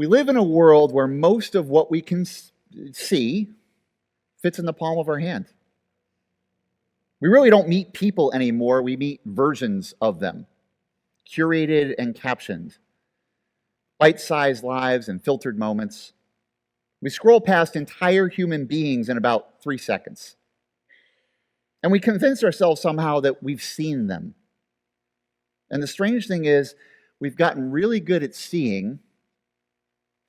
We live in a world where most of what we can see fits in the palm of our hand. We really don't meet people anymore. We meet versions of them, curated and captioned, bite-sized lives and filtered moments. We scroll past entire human beings in about 3 seconds. And we convince ourselves somehow that we've seen them. And the strange thing is, we've gotten really good at seeing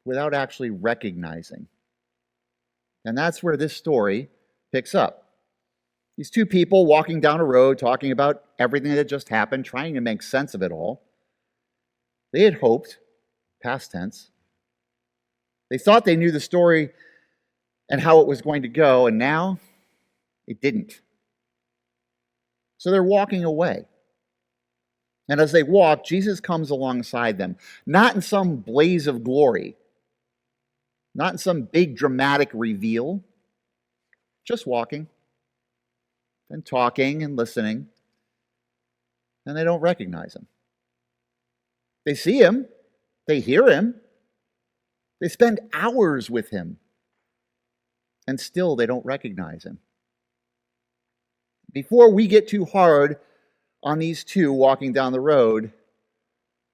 without actually recognizing. And that's where this story picks up. These two people walking down a road, talking about everything that had just happened, trying to make sense of it all. They had hoped, past tense. They thought they knew the story and how it was going to go, and now it didn't. So they're walking away. And as they walk, Jesus comes alongside them, not in some blaze of glory, not in some big dramatic reveal, just walking and talking and listening, and they don't recognize him. They see him, they hear him, they spend hours with him, and still they don't recognize him. Before we get too hard on these two walking down the road,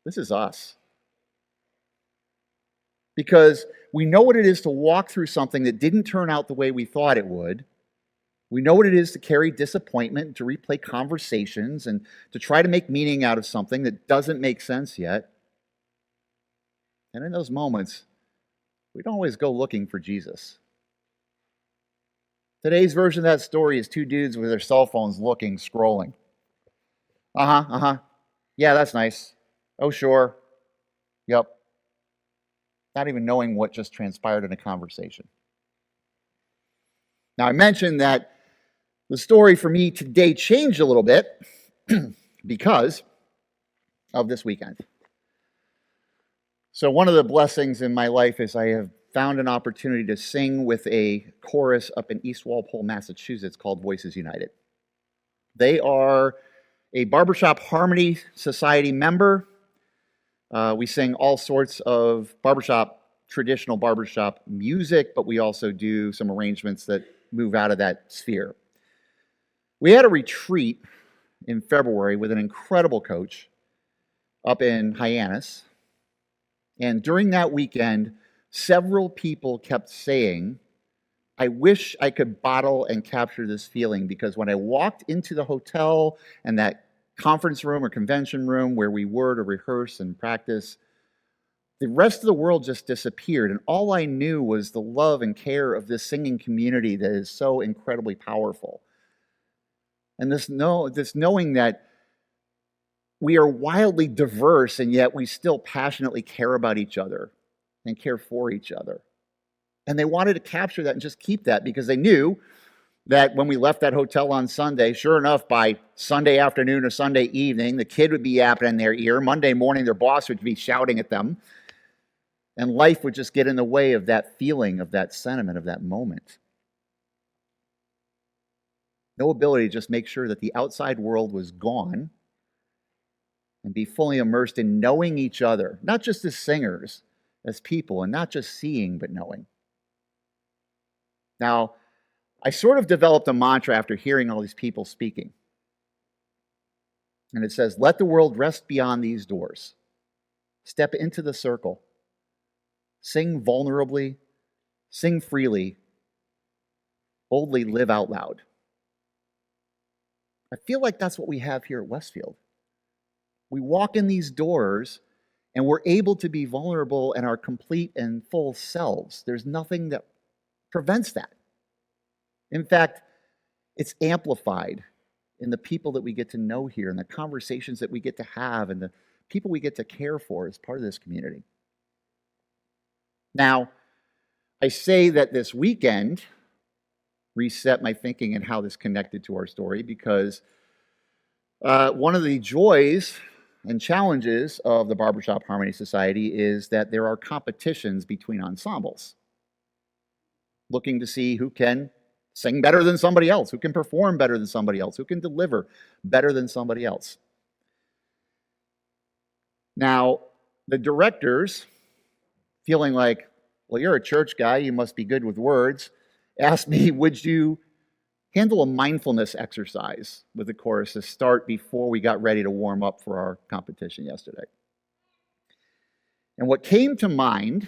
this is us. Because we know what it is to walk through something that didn't turn out the way we thought it would. We know what it is to carry disappointment, to replay conversations, and to try to make meaning out of something that doesn't make sense yet. And in those moments, we don't always go looking for Jesus. Today's version of that story is two dudes with their cell phones looking, scrolling. Yeah, that's nice. Oh, sure. Yep. Not even knowing what just transpired in a conversation. Now, I mentioned that the story for me today changed a little bit because of this weekend. So one of the blessings in my life is I have found an opportunity to sing with a chorus up in East Walpole, Massachusetts called Voices United. They are a barbershop harmony society member. We sing all sorts of traditional barbershop music, but we also do some arrangements that move out of that sphere. We had a retreat in February with an incredible coach up in Hyannis. And during that weekend, several people kept saying, I wish I could bottle and capture this feeling, because when I walked into the hotel and that conference room or convention room where we were to rehearse and practice, the rest of the world just disappeared. And all I knew was the love and care of this singing community that is so incredibly powerful. And this knowing that we are wildly diverse, and yet we still passionately care about each other and care for each other. And they wanted to capture that and just keep that, because they knew that when we left that hotel on Sunday, sure enough, by Sunday afternoon or Sunday evening, the kid would be yapping in their ear. Monday morning, their boss would be shouting at them. And life would just get in the way of that feeling, of that sentiment, of that moment. No ability to just make sure that the outside world was gone and be fully immersed in knowing each other, not just as singers, as people, and not just seeing, but knowing. Now, I sort of developed a mantra after hearing all these people speaking. And it says, let the world rest beyond these doors. Step into the circle. Sing vulnerably. Sing freely. Boldly live out loud. I feel like that's what we have here at Westfield. We walk in these doors and we're able to be vulnerable and our complete and full selves. There's nothing that prevents that. In fact, it's amplified in the people that we get to know here, and the conversations that we get to have, and the people we get to care for as part of this community. Now, I say that this weekend reset my thinking and how this connected to our story, because one of the joys and challenges of the Barbershop Harmony Society is that there are competitions between ensembles, looking to see who can sing better than somebody else, who can perform better than somebody else, who can deliver better than somebody else. Now, the directors feeling like, well, you're a church guy, you must be good with words, asked me, would you handle a mindfulness exercise with the chorus to start before we got ready to warm up for our competition yesterday? And what came to mind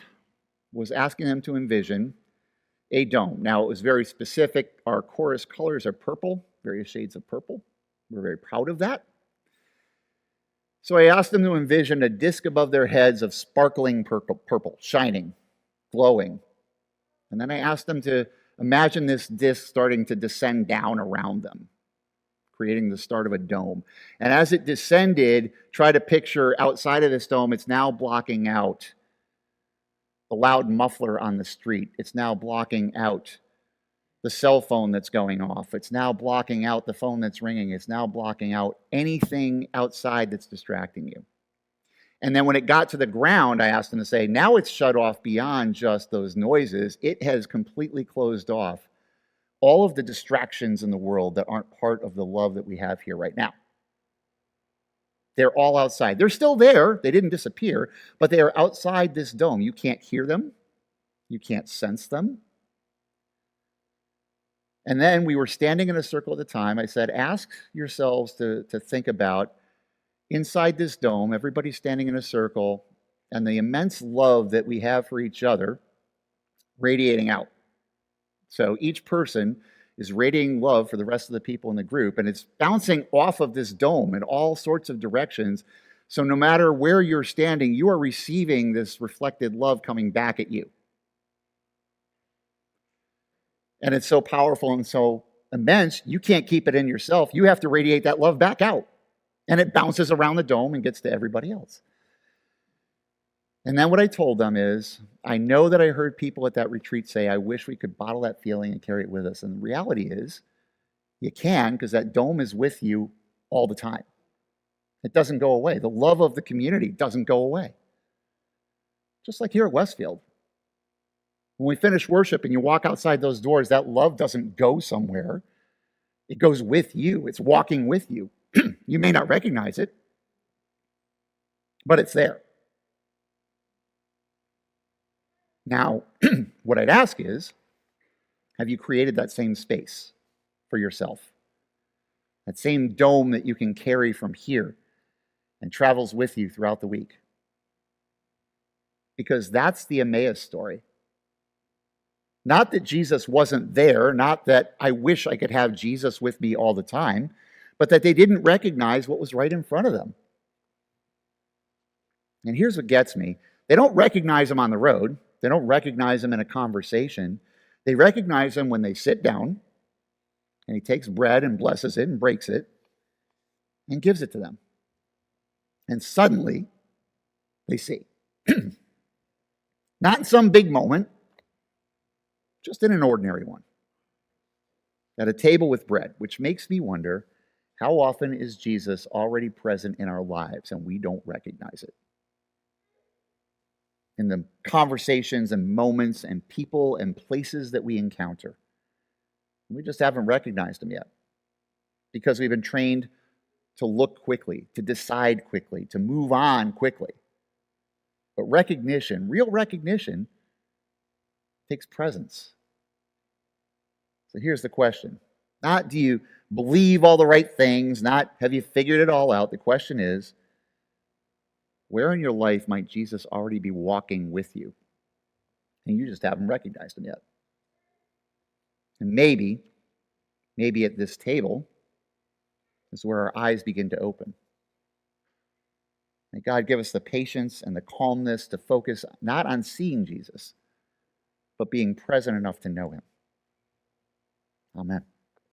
was asking them to envision a dome. Now, it was very specific. Our chorus colors are purple, various shades of purple. We're very proud of that. So I asked them to envision a disc above their heads of sparkling purple, shining, glowing. And then I asked them to imagine this disc starting to descend down around them, creating the start of a dome. And as it descended, try to picture outside of this dome, it's now blocking out the loud muffler on the street. It's now blocking out the cell phone that's going off. It's now blocking out the phone that's ringing. It's now blocking out anything outside that's distracting you. And then when it got to the ground, I asked them to say, now it's shut off beyond just those noises. It has completely closed off all of the distractions in the world that aren't part of the love that we have here right now. They're all outside. They're still there. They didn't disappear, but they are outside this dome. You can't hear them. You can't sense them. And then we were standing in a circle at the time. I said, ask yourselves to think about inside this dome, everybody's standing in a circle, and the immense love that we have for each other radiating out. So each person is radiating love for the rest of the people in the group, and it's bouncing off of this dome in all sorts of directions. So no matter where you're standing, you are receiving this reflected love coming back at you. And it's so powerful and so immense, you can't keep it in yourself. You have to radiate that love back out. And it bounces around the dome and gets to everybody else. And then what I told them is, I know that I heard people at that retreat say, I wish we could bottle that feeling and carry it with us. And the reality is, you can, because that dome is with you all the time. It doesn't go away. The love of the community doesn't go away. Just like here at Westfield. When we finish worship and you walk outside those doors, that love doesn't go somewhere. It goes with you. It's walking with you. You may not recognize it, but it's there. Now, what I'd ask is, have you created that same space for yourself? That same dome that you can carry from here and travels with you throughout the week? Because that's the Emmaus story. Not that Jesus wasn't there, not that I wish I could have Jesus with me all the time, but that they didn't recognize what was right in front of them. And here's what gets me. They don't recognize him on the road. They don't recognize him in a conversation. They recognize him when they sit down, and he takes bread and blesses it and breaks it and gives it to them. And suddenly, they see. Not in some big moment, just in an ordinary one. At a table with bread, which makes me wonder, how often is Jesus already present in our lives and we don't recognize it? In the conversations and moments and people and places that we encounter. We just haven't recognized him yet because we've been trained to look quickly, to decide quickly, to move on quickly. But recognition, real recognition, takes presence. So here's the question. Not do you believe all the right things, not have you figured it all out. The question is, where in your life might Jesus already be walking with you? And you just haven't recognized him yet. And maybe at this table is where our eyes begin to open. May God give us the patience and the calmness to focus not on seeing Jesus, but being present enough to know him. Amen.